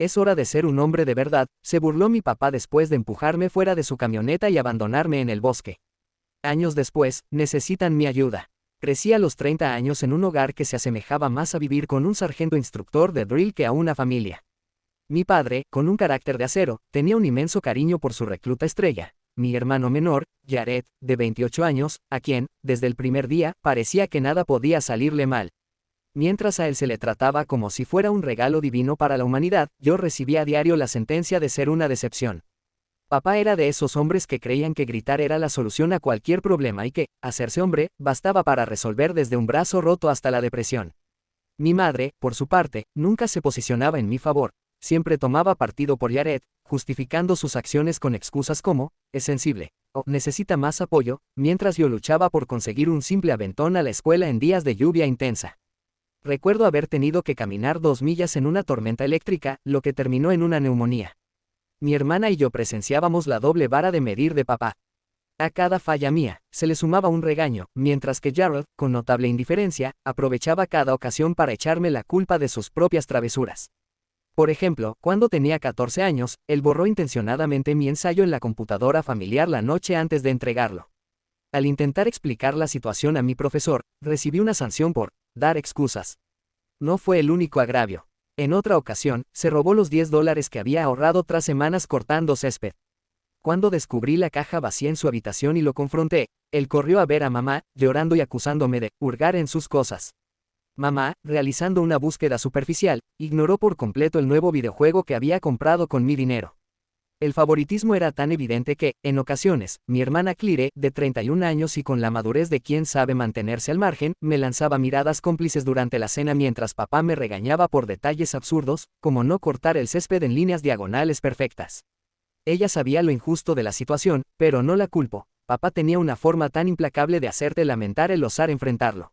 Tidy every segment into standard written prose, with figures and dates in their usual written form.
Es hora de ser un hombre de verdad, se burló mi papá después de empujarme fuera de su camioneta y abandonarme en el bosque. Años después, necesitan mi ayuda. Crecí a los 30 años en un hogar que se asemejaba más a vivir con un sargento instructor de drill que a una familia. Mi padre, con un carácter de acero, tenía un inmenso cariño por su recluta estrella, mi hermano menor, Jared, de 28 años, a quien, desde el primer día, parecía que nada podía salirle mal. Mientras a él se le trataba como si fuera un regalo divino para la humanidad, yo recibía a diario la sentencia de ser una decepción. Papá era de esos hombres que creían que gritar era la solución a cualquier problema y que, hacerse hombre, bastaba para resolver desde un brazo roto hasta la depresión. Mi madre, por su parte, nunca se posicionaba en mi favor, siempre tomaba partido por Jared, justificando sus acciones con excusas como, es sensible, o necesita más apoyo, mientras yo luchaba por conseguir un simple aventón a la escuela en días de lluvia intensa. Recuerdo haber tenido que caminar 2 millas en una tormenta eléctrica, lo que terminó en una neumonía. Mi hermana y yo presenciábamos la doble vara de medir de papá. A cada falla mía, se le sumaba un regaño, mientras que Jared, con notable indiferencia, aprovechaba cada ocasión para echarme la culpa de sus propias travesuras. Por ejemplo, cuando tenía 14 años, él borró intencionadamente mi ensayo en la computadora familiar la noche antes de entregarlo. Al intentar explicar la situación a mi profesor, recibí una sanción por dar excusas. No fue el único agravio. En otra ocasión, se robó los $10 que había ahorrado tras semanas cortando césped. Cuando descubrí la caja vacía en su habitación y lo confronté, él corrió a ver a mamá, llorando y acusándome de hurgar en sus cosas. Mamá, realizando una búsqueda superficial, ignoró por completo el nuevo videojuego que había comprado con mi dinero. El favoritismo era tan evidente que, en ocasiones, mi hermana Claire, de 31 años y con la madurez de quien sabe mantenerse al margen, me lanzaba miradas cómplices durante la cena mientras papá me regañaba por detalles absurdos, como no cortar el césped en líneas diagonales perfectas. Ella sabía lo injusto de la situación, pero no la culpo. Papá tenía una forma tan implacable de hacerte lamentar el osar enfrentarlo.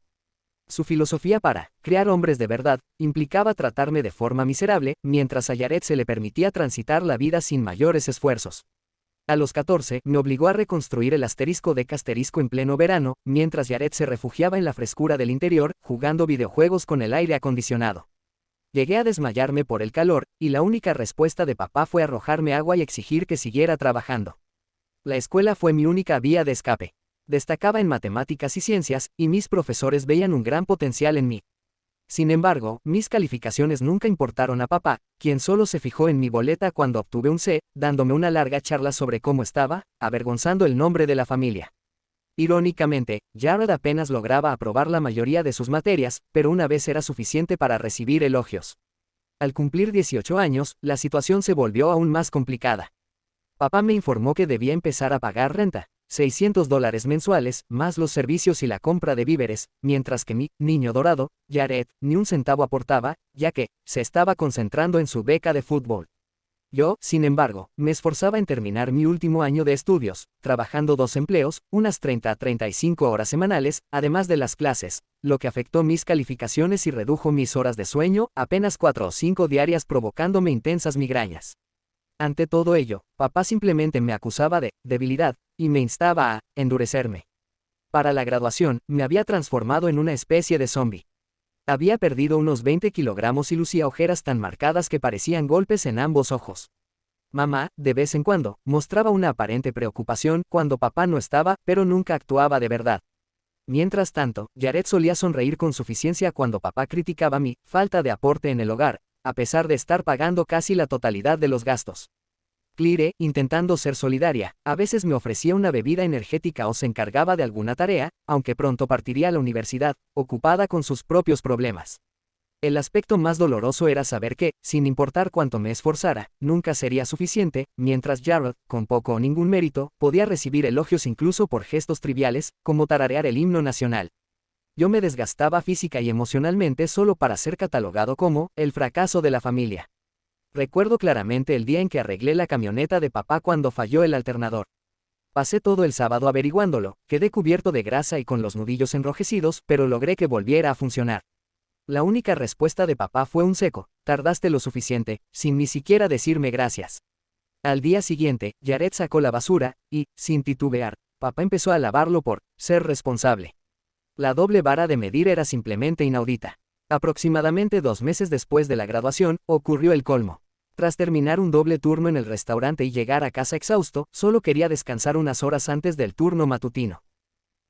Su filosofía para crear hombres de verdad implicaba tratarme de forma miserable, mientras a Jared se le permitía transitar la vida sin mayores esfuerzos. A los 14, me obligó a reconstruir el asterisco de asterisco en pleno verano, mientras Jared se refugiaba en la frescura del interior, jugando videojuegos con el aire acondicionado. Llegué a desmayarme por el calor, y la única respuesta de papá fue arrojarme agua y exigir que siguiera trabajando. La escuela fue mi única vía de escape. Destacaba en matemáticas y ciencias, y mis profesores veían un gran potencial en mí. Sin embargo, mis calificaciones nunca importaron a papá, quien solo se fijó en mi boleta cuando obtuve un C, dándome una larga charla sobre cómo estaba, avergonzando el nombre de la familia. Irónicamente, Jared apenas lograba aprobar la mayoría de sus materias, pero una vez era suficiente para recibir elogios. Al cumplir 18 años, la situación se volvió aún más complicada. Papá me informó que debía empezar a pagar renta, $600 mensuales, más los servicios y la compra de víveres, mientras que mi niño dorado, Jared, ni un centavo aportaba, ya que se estaba concentrando en su beca de fútbol. Yo, sin embargo, me esforzaba en terminar mi último año de estudios, trabajando 2 empleos, unas 30 a 35 horas semanales, además de las clases, lo que afectó mis calificaciones y redujo mis horas de sueño, apenas 4 o 5 diarias, provocándome intensas migrañas. Ante todo ello, papá simplemente me acusaba de debilidad, y me instaba a endurecerme. Para la graduación, me había transformado en una especie de zombie. Había perdido unos 20 kilogramos y lucía ojeras tan marcadas que parecían golpes en ambos ojos. Mamá, de vez en cuando, mostraba una aparente preocupación cuando papá no estaba, pero nunca actuaba de verdad. Mientras tanto, Jared solía sonreír con suficiencia cuando papá criticaba mi falta de aporte en el hogar, a pesar de estar pagando casi la totalidad de los gastos. Claire, intentando ser solidaria, a veces me ofrecía una bebida energética o se encargaba de alguna tarea, aunque pronto partiría a la universidad, ocupada con sus propios problemas. El aspecto más doloroso era saber que, sin importar cuánto me esforzara, nunca sería suficiente, mientras Jared, con poco o ningún mérito, podía recibir elogios incluso por gestos triviales, como tararear el himno nacional. Yo me desgastaba física y emocionalmente solo para ser catalogado como el fracaso de la familia. Recuerdo claramente el día en que arreglé la camioneta de papá cuando falló el alternador. Pasé todo el sábado averiguándolo, quedé cubierto de grasa y con los nudillos enrojecidos, pero logré que volviera a funcionar. La única respuesta de papá fue un seco, tardaste lo suficiente, sin ni siquiera decirme gracias. Al día siguiente, Jared sacó la basura, y, sin titubear, papá empezó a lavarlo por ser responsable. La doble vara de medir era simplemente inaudita. Aproximadamente 2 meses después de la graduación, ocurrió el colmo. Tras terminar un doble turno en el restaurante y llegar a casa exhausto, solo quería descansar unas horas antes del turno matutino.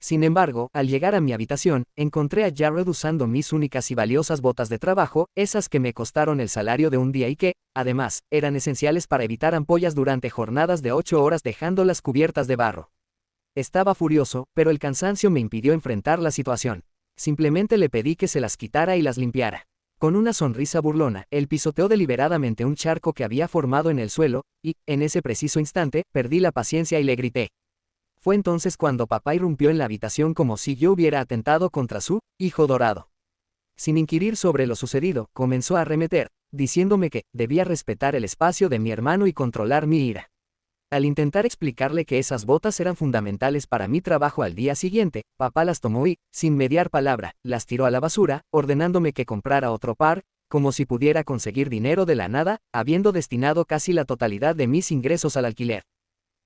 Sin embargo, al llegar a mi habitación, encontré a Jared usando mis únicas y valiosas botas de trabajo, esas que me costaron el salario de un día y que, además, eran esenciales para evitar ampollas durante jornadas de 8 horas dejándolas cubiertas de barro. Estaba furioso, pero el cansancio me impidió enfrentar la situación. Simplemente le pedí que se las quitara y las limpiara. Con una sonrisa burlona, él pisoteó deliberadamente un charco que había formado en el suelo, y, en ese preciso instante, perdí la paciencia y le grité. Fue entonces cuando papá irrumpió en la habitación como si yo hubiera atentado contra su hijo dorado. Sin inquirir sobre lo sucedido, comenzó a arremeter, diciéndome que debía respetar el espacio de mi hermano y controlar mi ira. Al intentar explicarle que esas botas eran fundamentales para mi trabajo al día siguiente, papá las tomó y, sin mediar palabra, las tiró a la basura, ordenándome que comprara otro par, como si pudiera conseguir dinero de la nada, habiendo destinado casi la totalidad de mis ingresos al alquiler.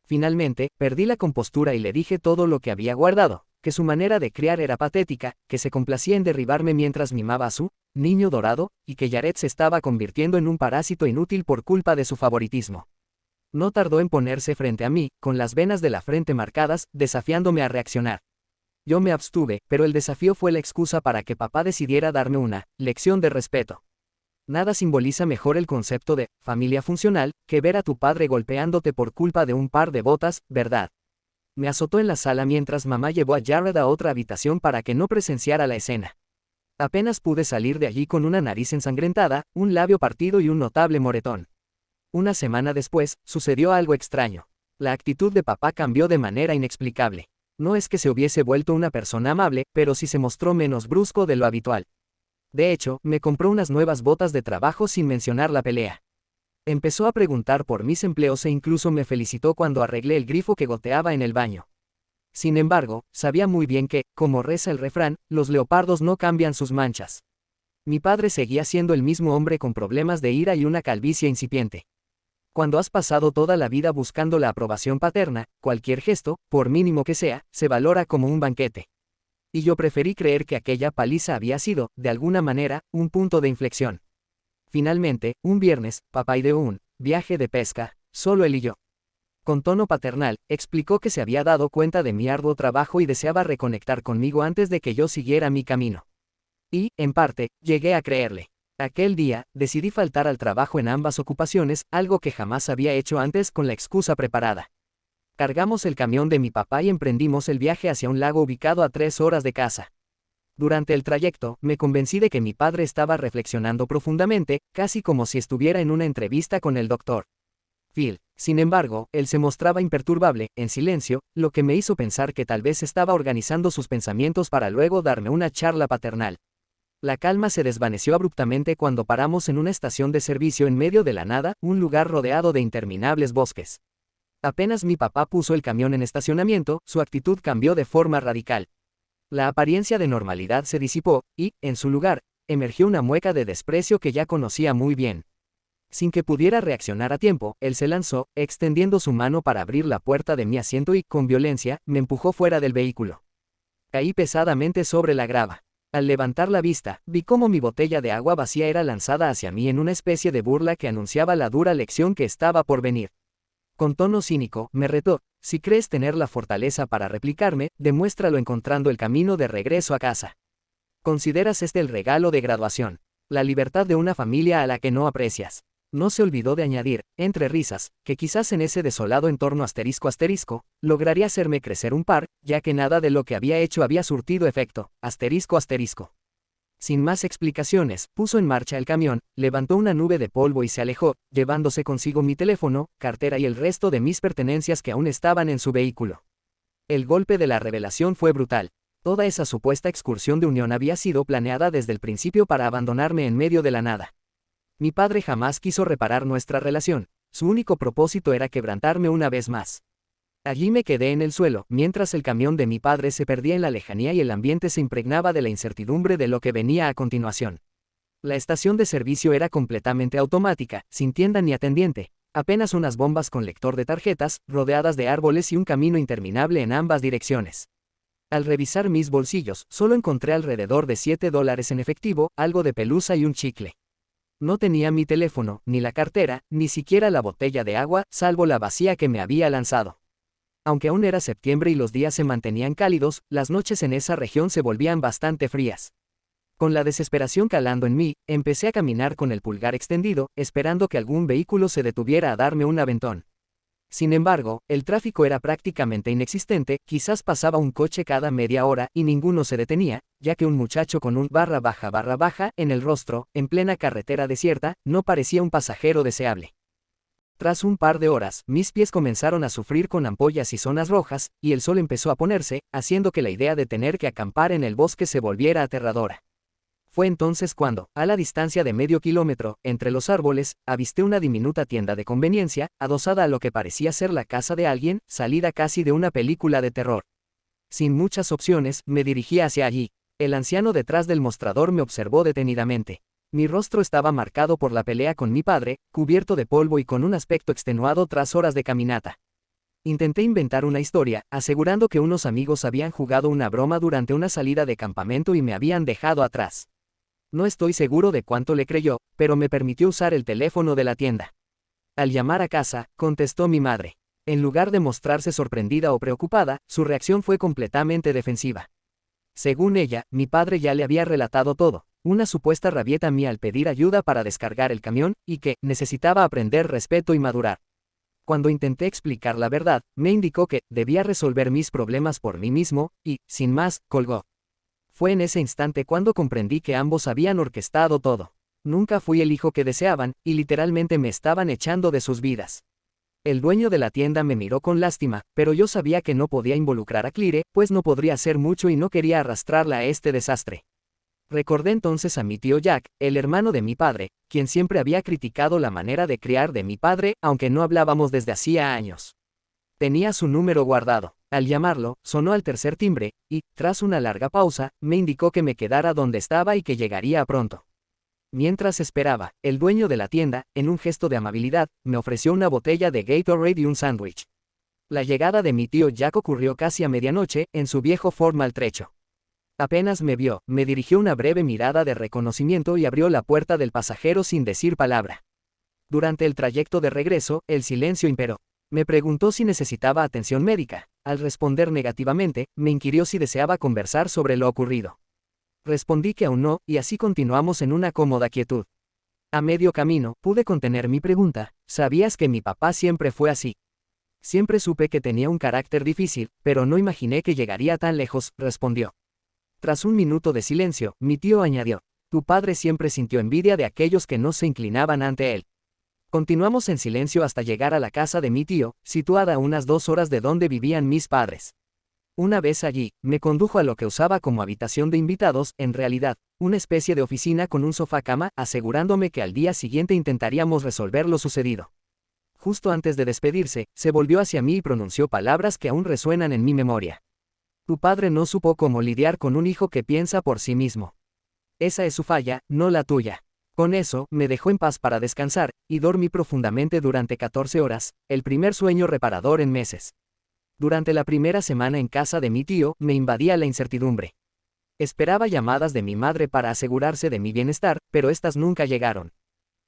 Finalmente, perdí la compostura y le dije todo lo que había guardado, que su manera de criar era patética, que se complacía en derribarme mientras mimaba a su niño dorado, y que Jared se estaba convirtiendo en un parásito inútil por culpa de su favoritismo. No tardó en ponerse frente a mí, con las venas de la frente marcadas, desafiándome a reaccionar. Yo me abstuve, pero el desafío fue la excusa para que papá decidiera darme una lección de respeto. Nada simboliza mejor el concepto de familia funcional que ver a tu padre golpeándote por culpa de un par de botas, ¿verdad? Me azotó en la sala mientras mamá llevó a Jared a otra habitación para que no presenciara la escena. Apenas pude salir de allí con una nariz ensangrentada, un labio partido y un notable moretón. Una semana después, sucedió algo extraño. La actitud de papá cambió de manera inexplicable. No es que se hubiese vuelto una persona amable, pero sí se mostró menos brusco de lo habitual. De hecho, me compró unas nuevas botas de trabajo sin mencionar la pelea. Empezó a preguntar por mis empleos e incluso me felicitó cuando arreglé el grifo que goteaba en el baño. Sin embargo, sabía muy bien que, como reza el refrán, los leopardos no cambian sus manchas. Mi padre seguía siendo el mismo hombre con problemas de ira y una calvicie incipiente. Cuando has pasado toda la vida buscando la aprobación paterna, cualquier gesto, por mínimo que sea, se valora como un banquete. Y yo preferí creer que aquella paliza había sido, de alguna manera, un punto de inflexión. Finalmente, un viernes, papá ideó un viaje de pesca, solo él y yo. Con tono paternal, explicó que se había dado cuenta de mi arduo trabajo y deseaba reconectar conmigo antes de que yo siguiera mi camino. Y, en parte, llegué a creerle. Aquel día, decidí faltar al trabajo en ambas ocupaciones, algo que jamás había hecho antes con la excusa preparada. Cargamos el camión de mi papá y emprendimos el viaje hacia un lago ubicado a 3 horas de casa. Durante el trayecto, me convencí de que mi padre estaba reflexionando profundamente, casi como si estuviera en una entrevista con el doctor Phil. Sin embargo, él se mostraba imperturbable, en silencio, lo que me hizo pensar que tal vez estaba organizando sus pensamientos para luego darme una charla paternal. La calma se desvaneció abruptamente cuando paramos en una estación de servicio en medio de la nada, un lugar rodeado de interminables bosques. Apenas mi papá puso el camión en estacionamiento, su actitud cambió de forma radical. La apariencia de normalidad se disipó, y, en su lugar, emergió una mueca de desprecio que ya conocía muy bien. Sin que pudiera reaccionar a tiempo, él se lanzó, extendiendo su mano para abrir la puerta de mi asiento y, con violencia, me empujó fuera del vehículo. Caí pesadamente sobre la grava. Al levantar la vista, vi cómo mi botella de agua vacía era lanzada hacia mí en una especie de burla que anunciaba la dura lección que estaba por venir. Con tono cínico, me retó: si crees tener la fortaleza para replicarme, demuéstralo encontrando el camino de regreso a casa. ¿Consideras este el regalo de graduación? La libertad de una familia a la que no aprecias. No se olvidó de añadir, entre risas, que quizás en ese desolado entorno ***, lograría hacerme crecer un par, ya que nada de lo que había hecho había surtido efecto, ***. Sin más explicaciones, puso en marcha el camión, levantó una nube de polvo y se alejó, llevándose consigo mi teléfono, cartera y el resto de mis pertenencias que aún estaban en su vehículo. El golpe de la revelación fue brutal. Toda esa supuesta excursión de unión había sido planeada desde el principio para abandonarme en medio de la nada. Mi padre jamás quiso reparar nuestra relación, su único propósito era quebrantarme una vez más. Allí me quedé en el suelo, mientras el camión de mi padre se perdía en la lejanía y el ambiente se impregnaba de la incertidumbre de lo que venía a continuación. La estación de servicio era completamente automática, sin tienda ni atendiente, apenas unas bombas con lector de tarjetas, rodeadas de árboles y un camino interminable en ambas direcciones. Al revisar mis bolsillos, solo encontré alrededor de $7 en efectivo, algo de pelusa y un chicle. No tenía mi teléfono, ni la cartera, ni siquiera la botella de agua, salvo la vacía que me había lanzado. Aunque aún era septiembre y los días se mantenían cálidos, las noches en esa región se volvían bastante frías. Con la desesperación calando en mí, empecé a caminar con el pulgar extendido, esperando que algún vehículo se detuviera a darme un aventón. Sin embargo, el tráfico era prácticamente inexistente, quizás pasaba un coche cada media hora y ninguno se detenía, ya que un muchacho con un __ en el rostro, en plena carretera desierta, no parecía un pasajero deseable. Tras un par de horas, mis pies comenzaron a sufrir con ampollas y zonas rojas, y el sol empezó a ponerse, haciendo que la idea de tener que acampar en el bosque se volviera aterradora. Fue entonces cuando, a la distancia de medio kilómetro, entre los árboles, avisté una diminuta tienda de conveniencia, adosada a lo que parecía ser la casa de alguien, salida casi de una película de terror. Sin muchas opciones, me dirigí hacia allí. El anciano detrás del mostrador me observó detenidamente. Mi rostro estaba marcado por la pelea con mi padre, cubierto de polvo y con un aspecto extenuado tras horas de caminata. Intenté inventar una historia, asegurando que unos amigos habían jugado una broma durante una salida de campamento y me habían dejado atrás. No estoy seguro de cuánto le creyó, pero me permitió usar el teléfono de la tienda. Al llamar a casa, contestó mi madre. En lugar de mostrarse sorprendida o preocupada, su reacción fue completamente defensiva. Según ella, mi padre ya le había relatado todo, una supuesta rabieta mía al pedir ayuda para descargar el camión, y que necesitaba aprender respeto y madurar. Cuando intenté explicar la verdad, me indicó que debía resolver mis problemas por mí mismo, y, sin más, colgó. Fue en ese instante cuando comprendí que ambos habían orquestado todo. Nunca fui el hijo que deseaban, y literalmente me estaban echando de sus vidas. El dueño de la tienda me miró con lástima, pero yo sabía que no podía involucrar a Claire, pues no podría hacer mucho y no quería arrastrarla a este desastre. Recordé entonces a mi tío Jack, el hermano de mi padre, quien siempre había criticado la manera de criar de mi padre, aunque no hablábamos desde hacía años. Tenía su número guardado. Al llamarlo, sonó al tercer timbre, y, tras una larga pausa, me indicó que me quedara donde estaba y que llegaría pronto. Mientras esperaba, el dueño de la tienda, en un gesto de amabilidad, me ofreció una botella de Gatorade y un sándwich. La llegada de mi tío Jack ocurrió casi a medianoche, en su viejo Ford maltrecho. Apenas me vio, me dirigió una breve mirada de reconocimiento y abrió la puerta del pasajero sin decir palabra. Durante el trayecto de regreso, el silencio imperó. Me preguntó si necesitaba atención médica. Al responder negativamente, me inquirió si deseaba conversar sobre lo ocurrido. Respondí que aún no, y así continuamos en una cómoda quietud. A medio camino, pude contener mi pregunta: ¿sabías que mi papá siempre fue así? Siempre supe que tenía un carácter difícil, pero no imaginé que llegaría tan lejos, respondió. Tras un minuto de silencio, mi tío añadió: tu padre siempre sintió envidia de aquellos que no se inclinaban ante él. Continuamos en silencio hasta llegar a la casa de mi tío, situada a unas 2 horas de donde vivían mis padres. Una vez allí, me condujo a lo que usaba como habitación de invitados, en realidad, una especie de oficina con un sofá-cama, asegurándome que al día siguiente intentaríamos resolver lo sucedido. Justo antes de despedirse, se volvió hacia mí y pronunció palabras que aún resuenan en mi memoria. Tu padre no supo cómo lidiar con un hijo que piensa por sí mismo. Esa es su falla, no la tuya. Con eso, me dejó en paz para descansar, y dormí profundamente durante 14 horas, el primer sueño reparador en meses. Durante la primera semana en casa de mi tío, me invadía la incertidumbre. Esperaba llamadas de mi madre para asegurarse de mi bienestar, pero estas nunca llegaron.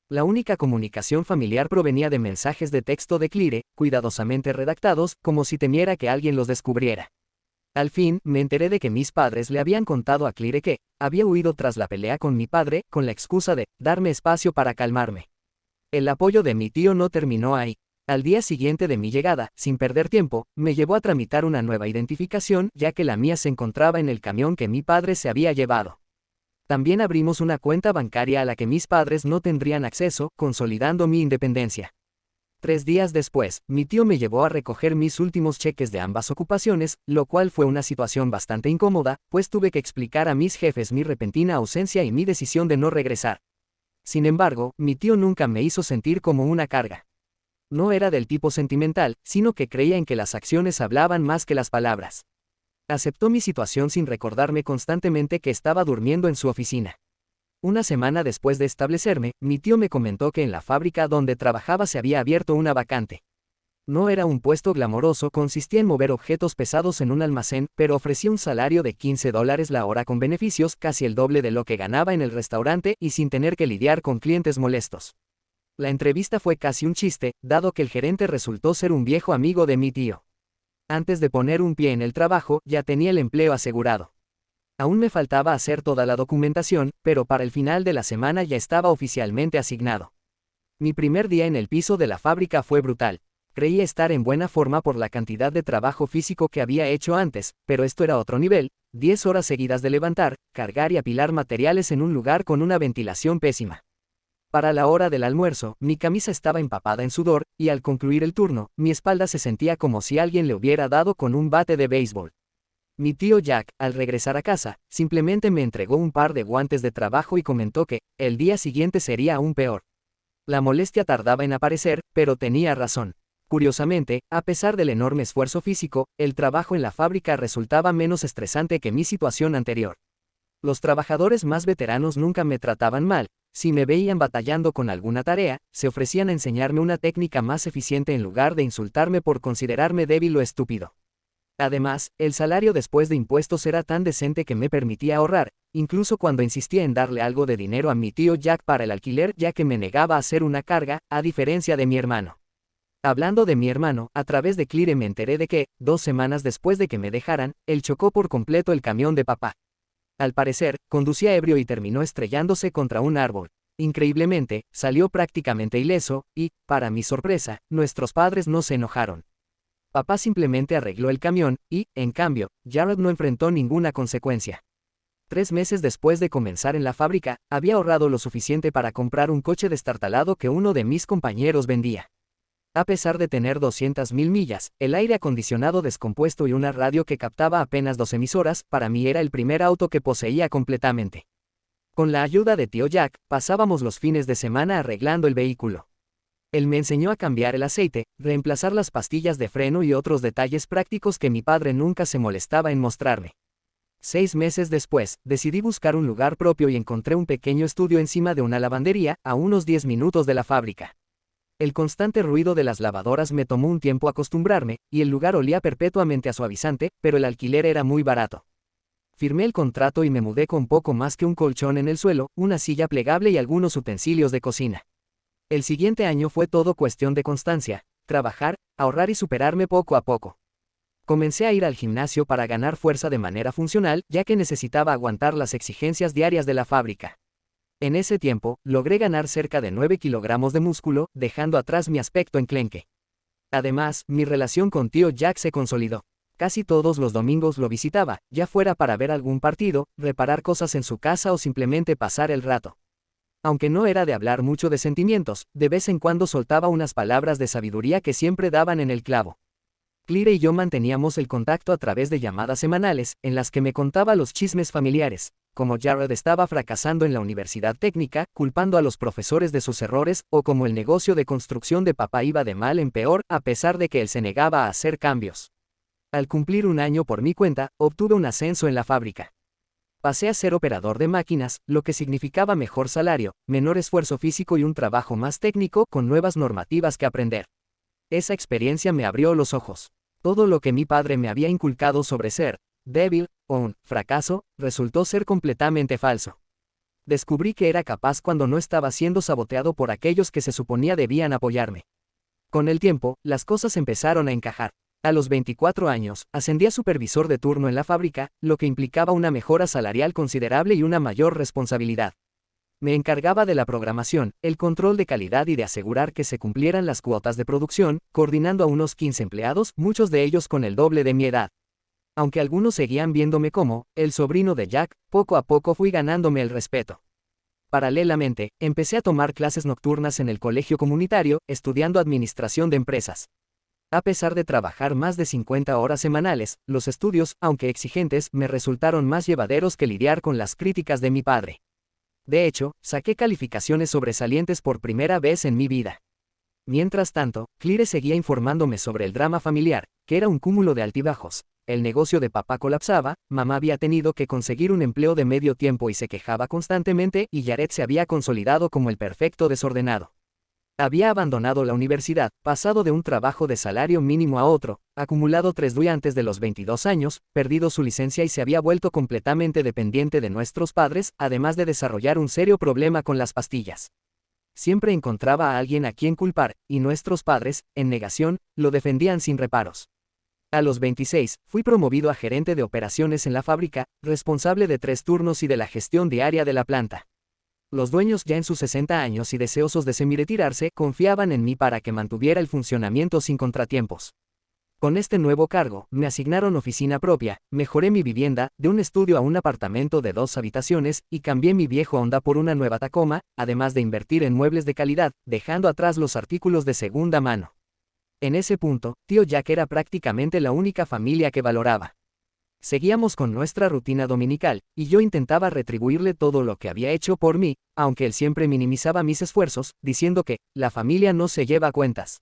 La única comunicación familiar provenía de mensajes de texto de Claire, cuidadosamente redactados, como si temiera que alguien los descubriera. Al fin, me enteré de que mis padres le habían contado a Claire que había huido tras la pelea con mi padre, con la excusa de darme espacio para calmarme. El apoyo de mi tío no terminó ahí. Al día siguiente de mi llegada, sin perder tiempo, me llevó a tramitar una nueva identificación, ya que la mía se encontraba en el camión que mi padre se había llevado. También abrimos una cuenta bancaria a la que mis padres no tendrían acceso, consolidando mi independencia. 3 días después, mi tío me llevó a recoger mis últimos cheques de ambas ocupaciones, lo cual fue una situación bastante incómoda, pues tuve que explicar a mis jefes mi repentina ausencia y mi decisión de no regresar. Sin embargo, mi tío nunca me hizo sentir como una carga. No era del tipo sentimental, sino que creía en que las acciones hablaban más que las palabras. Aceptó mi situación sin recordarme constantemente que estaba durmiendo en su oficina. Una semana después de establecerme, mi tío me comentó que en la fábrica donde trabajaba se había abierto una vacante. No era un puesto glamoroso, consistía en mover objetos pesados en un almacén, pero ofrecía un salario de $15 la hora con beneficios, casi el doble de lo que ganaba en el restaurante y sin tener que lidiar con clientes molestos. La entrevista fue casi un chiste, dado que el gerente resultó ser un viejo amigo de mi tío. Antes de poner un pie en el trabajo, ya tenía el empleo asegurado. Aún me faltaba hacer toda la documentación, pero para el final de la semana ya estaba oficialmente asignado. Mi primer día en el piso de la fábrica fue brutal. Creía estar en buena forma por la cantidad de trabajo físico que había hecho antes, pero esto era otro nivel, 10 horas seguidas de levantar, cargar y apilar materiales en un lugar con una ventilación pésima. Para la hora del almuerzo, mi camisa estaba empapada en sudor, y al concluir el turno, mi espalda se sentía como si alguien le hubiera dado con un bate de béisbol. Mi tío Jack, al regresar a casa, simplemente me entregó un par de guantes de trabajo y comentó que, el día siguiente sería aún peor. La molestia tardaba en aparecer, pero tenía razón. Curiosamente, a pesar del enorme esfuerzo físico, el trabajo en la fábrica resultaba menos estresante que mi situación anterior. Los trabajadores más veteranos nunca me trataban mal. Si me veían batallando con alguna tarea, se ofrecían a enseñarme una técnica más eficiente en lugar de insultarme por considerarme débil o estúpido. Además, el salario después de impuestos era tan decente que me permitía ahorrar, incluso cuando insistía en darle algo de dinero a mi tío Jack para el alquiler, ya que me negaba a hacer una carga, a diferencia de mi hermano. Hablando de mi hermano, a través de Claire me enteré de que, 2 semanas después de que me dejaran, él chocó por completo el camión de papá. Al parecer, conducía ebrio y terminó estrellándose contra un árbol. Increíblemente, salió prácticamente ileso, y, para mi sorpresa, nuestros padres no se enojaron. Papá simplemente arregló el camión, y, en cambio, Jared no enfrentó ninguna consecuencia. 3 meses después de comenzar en la fábrica, había ahorrado lo suficiente para comprar un coche destartalado que uno de mis compañeros vendía. A pesar de tener 200.000 millas, el aire acondicionado descompuesto y una radio que captaba apenas 2 emisoras, para mí era el primer auto que poseía completamente. Con la ayuda de tío Jack, pasábamos los fines de semana arreglando el vehículo. Él me enseñó a cambiar el aceite, reemplazar las pastillas de freno y otros detalles prácticos que mi padre nunca se molestaba en mostrarme. 6 meses después, decidí buscar un lugar propio y encontré un pequeño estudio encima de una lavandería, a unos 10 minutos de la fábrica. El constante ruido de las lavadoras me tomó un tiempo acostumbrarme, y el lugar olía perpetuamente a suavizante, pero el alquiler era muy barato. Firmé el contrato y me mudé con poco más que un colchón en el suelo, una silla plegable y algunos utensilios de cocina. El siguiente año fue todo cuestión de constancia, trabajar, ahorrar y superarme poco a poco. Comencé a ir al gimnasio para ganar fuerza de manera funcional, ya que necesitaba aguantar las exigencias diarias de la fábrica. En ese tiempo, logré ganar cerca de 9 kilogramos de músculo, dejando atrás mi aspecto enclenque. Además, mi relación con tío Jack se consolidó. Casi todos los domingos lo visitaba, ya fuera para ver algún partido, reparar cosas en su casa o simplemente pasar el rato. Aunque no era de hablar mucho de sentimientos, de vez en cuando soltaba unas palabras de sabiduría que siempre daban en el clavo. Claire y yo manteníamos el contacto a través de llamadas semanales, en las que me contaba los chismes familiares, como Jared estaba fracasando en la universidad técnica, culpando a los profesores de sus errores, o como el negocio de construcción de papá iba de mal en peor, a pesar de que él se negaba a hacer cambios. Al cumplir un año por mi cuenta, obtuve un ascenso en la fábrica. Pasé a ser operador de máquinas, lo que significaba mejor salario, menor esfuerzo físico y un trabajo más técnico con nuevas normativas que aprender. Esa experiencia me abrió los ojos. Todo lo que mi padre me había inculcado sobre ser débil o un fracaso resultó ser completamente falso. Descubrí que era capaz cuando no estaba siendo saboteado por aquellos que se suponía debían apoyarme. Con el tiempo, las cosas empezaron a encajar. A los 24 años, ascendí a supervisor de turno en la fábrica, lo que implicaba una mejora salarial considerable y una mayor responsabilidad. Me encargaba de la programación, el control de calidad y de asegurar que se cumplieran las cuotas de producción, coordinando a unos 15 empleados, muchos de ellos con el doble de mi edad. Aunque algunos seguían viéndome como el sobrino de Jack, poco a poco fui ganándome el respeto. Paralelamente, empecé a tomar clases nocturnas en el colegio comunitario, estudiando administración de empresas. A pesar de trabajar más de 50 horas semanales, los estudios, aunque exigentes, me resultaron más llevaderos que lidiar con las críticas de mi padre. De hecho, saqué calificaciones sobresalientes por primera vez en mi vida. Mientras tanto, Claire seguía informándome sobre el drama familiar, que era un cúmulo de altibajos. El negocio de papá colapsaba, mamá había tenido que conseguir un empleo de medio tiempo y se quejaba constantemente, y Jared se había consolidado como el perfecto desordenado. Había abandonado la universidad, pasado de un trabajo de salario mínimo a otro, acumulado 3 antes de los 22 años, perdido su licencia y se había vuelto completamente dependiente de nuestros padres, además de desarrollar un serio problema con las pastillas. Siempre encontraba a alguien a quien culpar, y nuestros padres, en negación, lo defendían sin reparos. A los 26, fui promovido a gerente de operaciones en la fábrica, responsable de 3 turnos y de la gestión diaria de la planta. Los dueños, ya en sus 60 años y deseosos de semi-retirarse, confiaban en mí para que mantuviera el funcionamiento sin contratiempos. Con este nuevo cargo, me asignaron oficina propia, mejoré mi vivienda, de un estudio a un apartamento de 2 habitaciones, y cambié mi viejo Honda por una nueva Tacoma, además de invertir en muebles de calidad, dejando atrás los artículos de segunda mano. En ese punto, tío Jack era prácticamente la única familia que valoraba. Seguíamos con nuestra rutina dominical, y yo intentaba retribuirle todo lo que había hecho por mí, aunque él siempre minimizaba mis esfuerzos, diciendo que la familia no se lleva cuentas.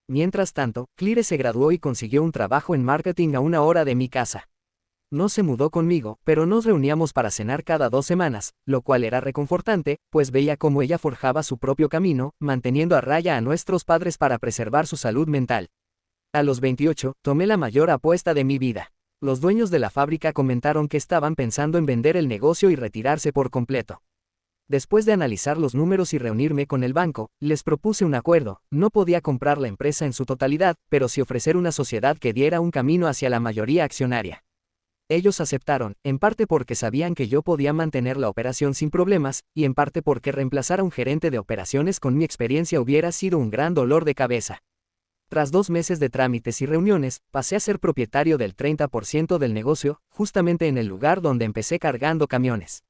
Mientras tanto, Claire se graduó y consiguió un trabajo en marketing a 1 hora de mi casa. No se mudó conmigo, pero nos reuníamos para cenar cada 2 semanas, lo cual era reconfortante, pues veía cómo ella forjaba su propio camino, manteniendo a raya a nuestros padres para preservar su salud mental. A los 28, tomé la mayor apuesta de mi vida. Los dueños de la fábrica comentaron que estaban pensando en vender el negocio y retirarse por completo. Después de analizar los números y reunirme con el banco, les propuse un acuerdo. No podía comprar la empresa en su totalidad, pero sí ofrecer una sociedad que diera un camino hacia la mayoría accionaria. Ellos aceptaron, en parte porque sabían que yo podía mantener la operación sin problemas, y en parte porque reemplazar a un gerente de operaciones con mi experiencia hubiera sido un gran dolor de cabeza. Tras 2 meses de trámites y reuniones, pasé a ser propietario del 30% del negocio, justamente en el lugar donde empecé cargando camiones.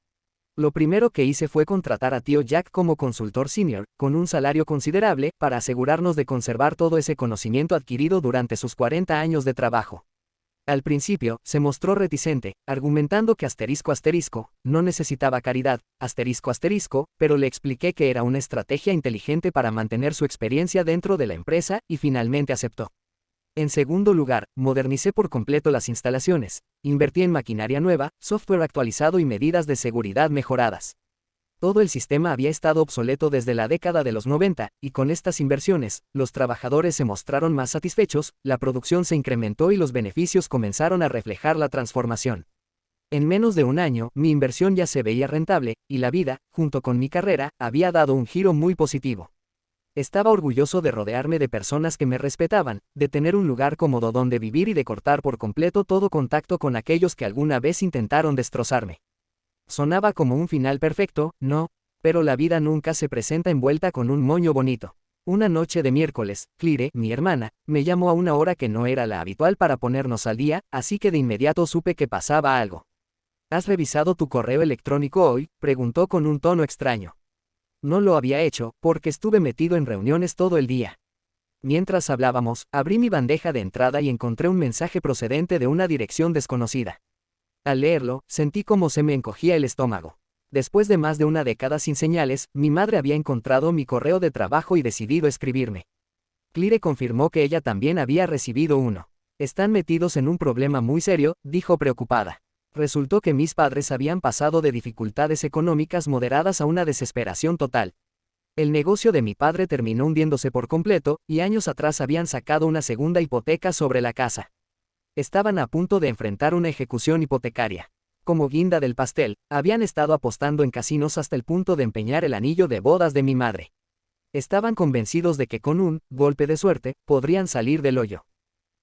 Lo primero que hice fue contratar a tío Jack como consultor senior, con un salario considerable, para asegurarnos de conservar todo ese conocimiento adquirido durante sus 40 años de trabajo. Al principio, se mostró reticente, argumentando que no necesitaba caridad, pero le expliqué que era una estrategia inteligente para mantener su experiencia dentro de la empresa, y finalmente aceptó. En segundo lugar, modernicé por completo las instalaciones, invertí en maquinaria nueva, software actualizado y medidas de seguridad mejoradas. Todo el sistema había estado obsoleto desde la década de los 90, y con estas inversiones, los trabajadores se mostraron más satisfechos, la producción se incrementó y los beneficios comenzaron a reflejar la transformación. En menos de un año, mi inversión ya se veía rentable, y la vida, junto con mi carrera, había dado un giro muy positivo. Estaba orgulloso de rodearme de personas que me respetaban, de tener un lugar cómodo donde vivir y de cortar por completo todo contacto con aquellos que alguna vez intentaron destrozarme. Sonaba como un final perfecto, ¿no? Pero la vida nunca se presenta envuelta con un moño bonito. Una noche de miércoles, Claire, mi hermana, me llamó a 1 hora que no era la habitual para ponernos al día, así que de inmediato supe que pasaba algo. ¿Has revisado tu correo electrónico hoy?, preguntó con un tono extraño. No lo había hecho, porque estuve metido en reuniones todo el día. Mientras hablábamos, abrí mi bandeja de entrada y encontré un mensaje procedente de una dirección desconocida. Al leerlo, sentí como se me encogía el estómago. Después de más de 1 década sin señales, mi madre había encontrado mi correo de trabajo y decidido escribirme. Claire confirmó que ella también había recibido uno. Están metidos en un problema muy serio, dijo preocupada. Resultó que mis padres habían pasado de dificultades económicas moderadas a una desesperación total. El negocio de mi padre terminó hundiéndose por completo, y años atrás habían sacado una segunda hipoteca sobre la casa. Estaban a punto de enfrentar una ejecución hipotecaria. Como guinda del pastel, habían estado apostando en casinos hasta el punto de empeñar el anillo de bodas de mi madre. Estaban convencidos de que con un golpe de suerte, podrían salir del hoyo.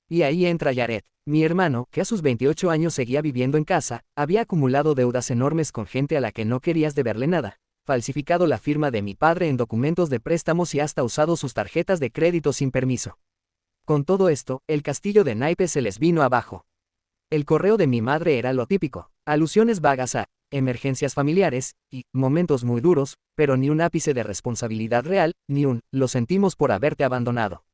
Y ahí entra Jared, mi hermano, que a sus 28 años seguía viviendo en casa, había acumulado deudas enormes con gente a la que no querías deberle nada, falsificado la firma de mi padre en documentos de préstamos y hasta usado sus tarjetas de crédito sin permiso. Con todo esto, el castillo de naipes se les vino abajo. El correo de mi madre era lo típico, alusiones vagas a emergencias familiares, y momentos muy duros, pero ni un ápice de responsabilidad real, ni un lo sentimos por haberte abandonado.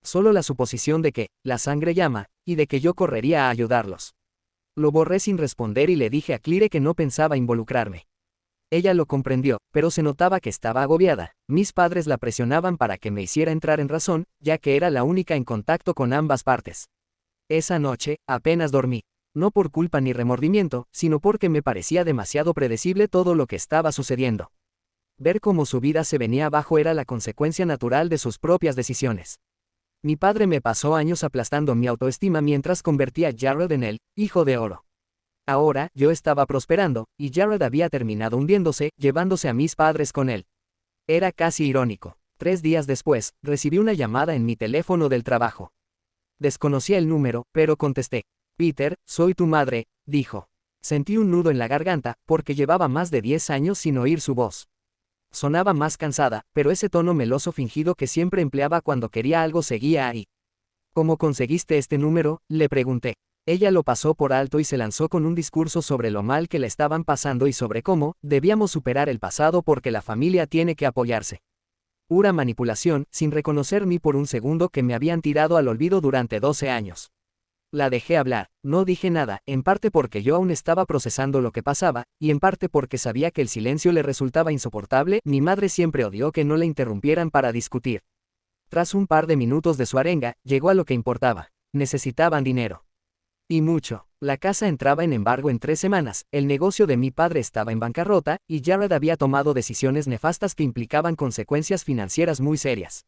Solo la suposición de que la sangre llama, y de que yo correría a ayudarlos. Lo borré sin responder y le dije a Claire que no pensaba involucrarme. Ella lo comprendió, pero se notaba que estaba agobiada. Mis padres la presionaban para que me hiciera entrar en razón, ya que era la única en contacto con ambas partes. Esa noche, apenas dormí. No por culpa ni remordimiento, sino porque me parecía demasiado predecible todo lo que estaba sucediendo. Ver cómo su vida se venía abajo era la consecuencia natural de sus propias decisiones. Mi padre me pasó años aplastando mi autoestima mientras convertía a Jared en el hijo de oro. Ahora, yo estaba prosperando, y Jared había terminado hundiéndose, llevándose a mis padres con él. Era casi irónico. 3 días después, recibí una llamada en mi teléfono del trabajo. Desconocía el número, pero contesté. Peter, soy tu madre, dijo. Sentí un nudo en la garganta, porque llevaba más de 10 años sin oír su voz. Sonaba más cansada, pero ese tono meloso fingido que siempre empleaba cuando quería algo seguía ahí. ¿Cómo conseguiste este número?, le pregunté. Ella lo pasó por alto y se lanzó con un discurso sobre lo mal que le estaban pasando y sobre cómo debíamos superar el pasado porque la familia tiene que apoyarse. Pura manipulación, sin reconocer ni por un segundo que me habían tirado al olvido durante 12 años. La dejé hablar, no dije nada, en parte porque yo aún estaba procesando lo que pasaba, y en parte porque sabía que el silencio le resultaba insoportable. Mi madre siempre odió que no le interrumpieran para discutir. Tras un par de minutos de su arenga, llegó a lo que importaba. Necesitaban dinero. Y mucho. La casa entraba en embargo en 3 semanas, el negocio de mi padre estaba en bancarrota, y Jared había tomado decisiones nefastas que implicaban consecuencias financieras muy serias.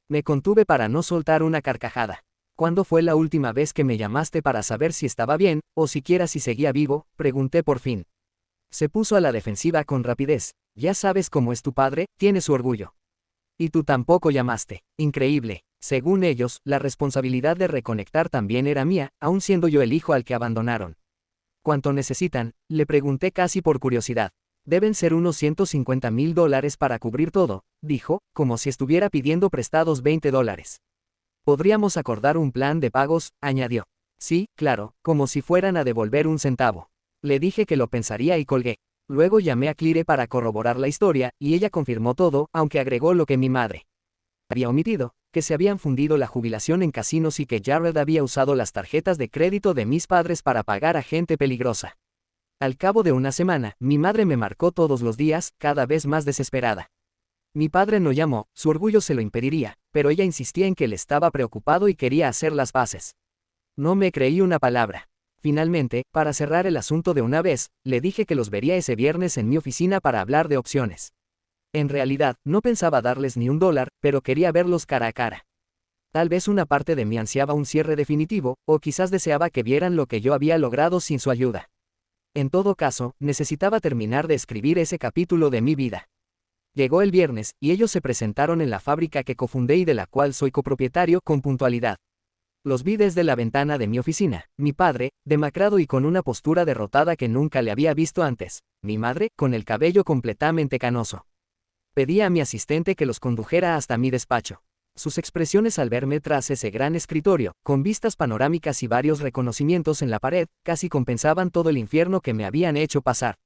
Me contuve para no soltar una carcajada. ¿Cuándo fue la última vez que me llamaste para saber si estaba bien, o siquiera si seguía vivo?, pregunté por fin. Se puso a la defensiva con rapidez. Ya sabes cómo es tu padre, tiene su orgullo. Y tú tampoco llamaste. Increíble. Según ellos, la responsabilidad de reconectar también era mía, aun siendo yo el hijo al que abandonaron. ¿Cuánto necesitan?, le pregunté casi por curiosidad. Deben ser unos $150,000 para cubrir todo, dijo, como si estuviera pidiendo prestados $20. Podríamos acordar un plan de pagos, añadió. Sí, claro, como si fueran a devolver un centavo. Le dije que lo pensaría y colgué. Luego llamé a Claire para corroborar la historia, y ella confirmó todo, aunque agregó lo que mi madre había omitido, que se habían fundido la jubilación en casinos y que Jared había usado las tarjetas de crédito de mis padres para pagar a gente peligrosa. Al cabo de una semana, mi madre me marcó todos los días, cada vez más desesperada. Mi padre no llamó, su orgullo se lo impediría, pero ella insistía en que él estaba preocupado y quería hacer las paces. No me creí una palabra. Finalmente, para cerrar el asunto de una vez, le dije que los vería ese viernes en mi oficina para hablar de opciones. En realidad, no pensaba darles ni $1, pero quería verlos cara a cara. Tal vez una parte de mí ansiaba un cierre definitivo, o quizás deseaba que vieran lo que yo había logrado sin su ayuda. En todo caso, necesitaba terminar de escribir ese capítulo de mi vida. Llegó el viernes, y ellos se presentaron en la fábrica que cofundé y de la cual soy copropietario, con puntualidad. Los vi desde la ventana de mi oficina. Mi padre, demacrado y con una postura derrotada que nunca le había visto antes. Mi madre, con el cabello completamente canoso. Pedí a mi asistente que los condujera hasta mi despacho. Sus expresiones al verme tras ese gran escritorio, con vistas panorámicas y varios reconocimientos en la pared, casi compensaban todo el infierno que me habían hecho pasar.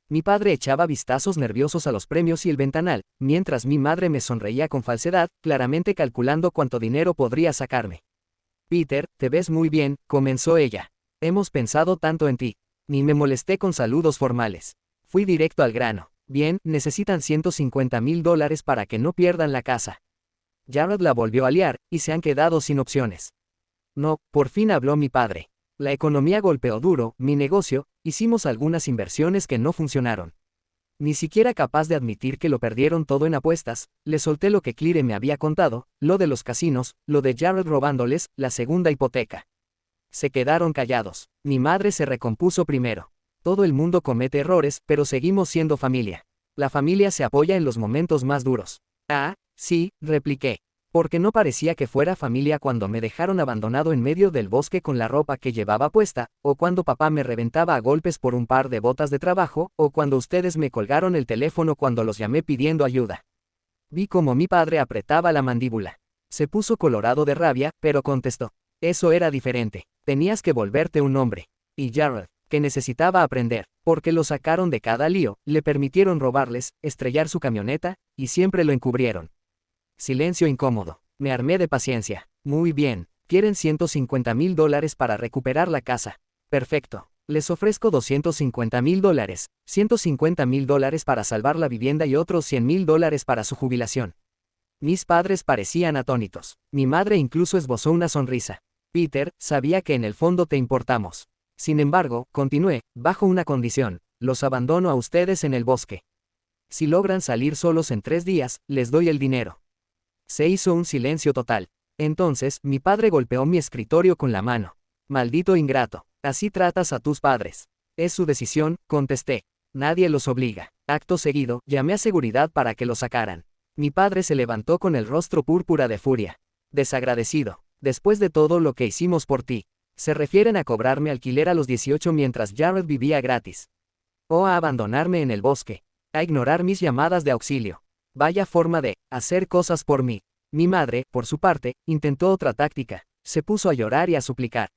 Mi padre echaba vistazos nerviosos a los premios y el ventanal, mientras mi madre me sonreía con falsedad, claramente calculando cuánto dinero podría sacarme. Peter, te ves muy bien, comenzó ella. Hemos pensado tanto en ti. Ni me molesté con saludos formales. Fui directo al grano. Bien, necesitan $150,000 para que no pierdan la casa. Jared la volvió a liar, y se han quedado sin opciones. No, por fin habló mi padre. La economía golpeó duro, mi negocio, hicimos algunas inversiones que no funcionaron. Ni siquiera capaz de admitir que lo perdieron todo en apuestas, le solté lo que Claire me había contado, lo de los casinos, lo de Jared robándoles, la segunda hipoteca. Se quedaron callados. Mi madre se recompuso primero. Todo el mundo comete errores, pero seguimos siendo familia. La familia se apoya en los momentos más duros. Ah, sí, repliqué. Porque no parecía que fuera familia cuando me dejaron abandonado en medio del bosque con la ropa que llevaba puesta, o cuando papá me reventaba a golpes por un par de botas de trabajo, o cuando ustedes me colgaron el teléfono cuando los llamé pidiendo ayuda. Vi cómo mi padre apretaba la mandíbula. Se puso colorado de rabia, pero contestó. Eso era diferente. Tenías que volverte un hombre. Y Jared, que necesitaba aprender, porque lo sacaron de cada lío, le permitieron robarles, estrellar su camioneta, y siempre lo encubrieron. Silencio incómodo. Me armé de paciencia. Muy bien. Quieren $150,000 para recuperar la casa. Perfecto. Les ofrezco $250,000, $150,000 para salvar la vivienda y otros $100,000 para su jubilación. Mis padres parecían atónitos. Mi madre incluso esbozó una sonrisa. Peter, sabía que en el fondo te importamos. Sin embargo, continué, bajo una condición. Los abandono a ustedes en el bosque. Si logran salir solos en 3 días, les doy el dinero. Se hizo un silencio total. Entonces, mi padre golpeó mi escritorio con la mano. Maldito ingrato. Así tratas a tus padres. Es su decisión, contesté. Nadie los obliga. Acto seguido, llamé a seguridad para que lo sacaran. Mi padre se levantó con el rostro púrpura de furia. Desagradecido. Después de todo lo que hicimos por ti. Se refieren a cobrarme alquiler a los 18 mientras Jared vivía gratis. O a abandonarme en el bosque. A ignorar mis llamadas de auxilio. Vaya forma de hacer cosas por mí. Mi madre, por su parte, intentó otra táctica. Se puso a llorar y a suplicar.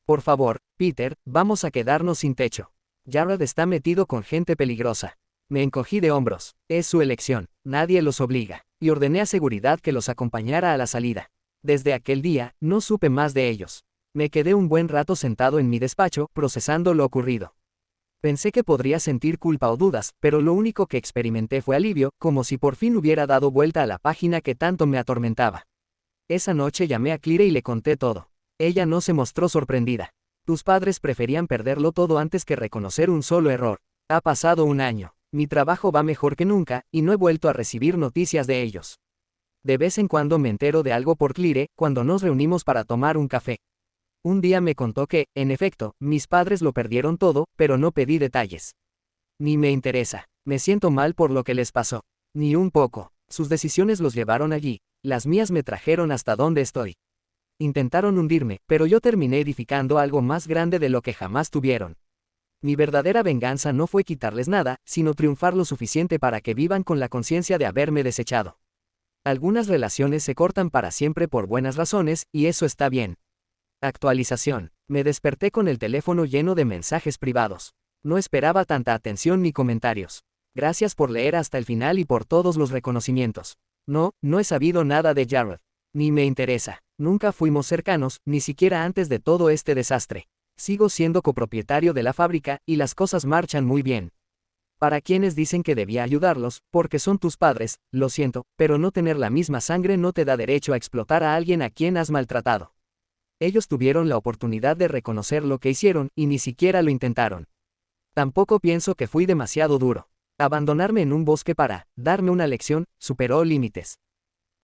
Por favor, Peter, vamos a quedarnos sin techo. Jared está metido con gente peligrosa. Me encogí de hombros. Es su elección. Nadie los obliga. Y ordené a seguridad que los acompañara a la salida. Desde aquel día, no supe más de ellos. Me quedé un buen rato sentado en mi despacho, procesando lo ocurrido. Pensé que podría sentir culpa o dudas, pero lo único que experimenté fue alivio, como si por fin hubiera dado vuelta a la página que tanto me atormentaba. Esa noche llamé a Claire y le conté todo. Ella no se mostró sorprendida. Tus padres preferían perderlo todo antes que reconocer un solo error. Ha pasado un año. Mi trabajo va mejor que nunca, y no he vuelto a recibir noticias de ellos. De vez en cuando me entero de algo por Claire, cuando nos reunimos para tomar un café. Un día me contó que, en efecto, mis padres lo perdieron todo, pero no pedí detalles. Ni me interesa. Me siento mal por lo que les pasó. Ni un poco. Sus decisiones los llevaron allí. Las mías me trajeron hasta donde estoy. Intentaron hundirme, pero yo terminé edificando algo más grande de lo que jamás tuvieron. Mi verdadera venganza no fue quitarles nada, sino triunfar lo suficiente para que vivan con la conciencia de haberme desechado. Algunas relaciones se cortan para siempre por buenas razones, y eso está bien. Actualización. Me desperté con el teléfono lleno de mensajes privados. No esperaba tanta atención ni comentarios. Gracias por leer hasta el final y por todos los reconocimientos. No he sabido nada de Jared. Ni me interesa. Nunca fuimos cercanos, ni siquiera antes de todo este desastre. Sigo siendo copropietario de la fábrica, y las cosas marchan muy bien. Para quienes dicen que debía ayudarlos, porque son tus padres, lo siento, pero no tener la misma sangre no te da derecho a explotar a alguien a quien has maltratado. Ellos tuvieron la oportunidad de reconocer lo que hicieron, y ni siquiera lo intentaron. Tampoco pienso que fui demasiado duro. Abandonarme en un bosque para darme una lección superó límites.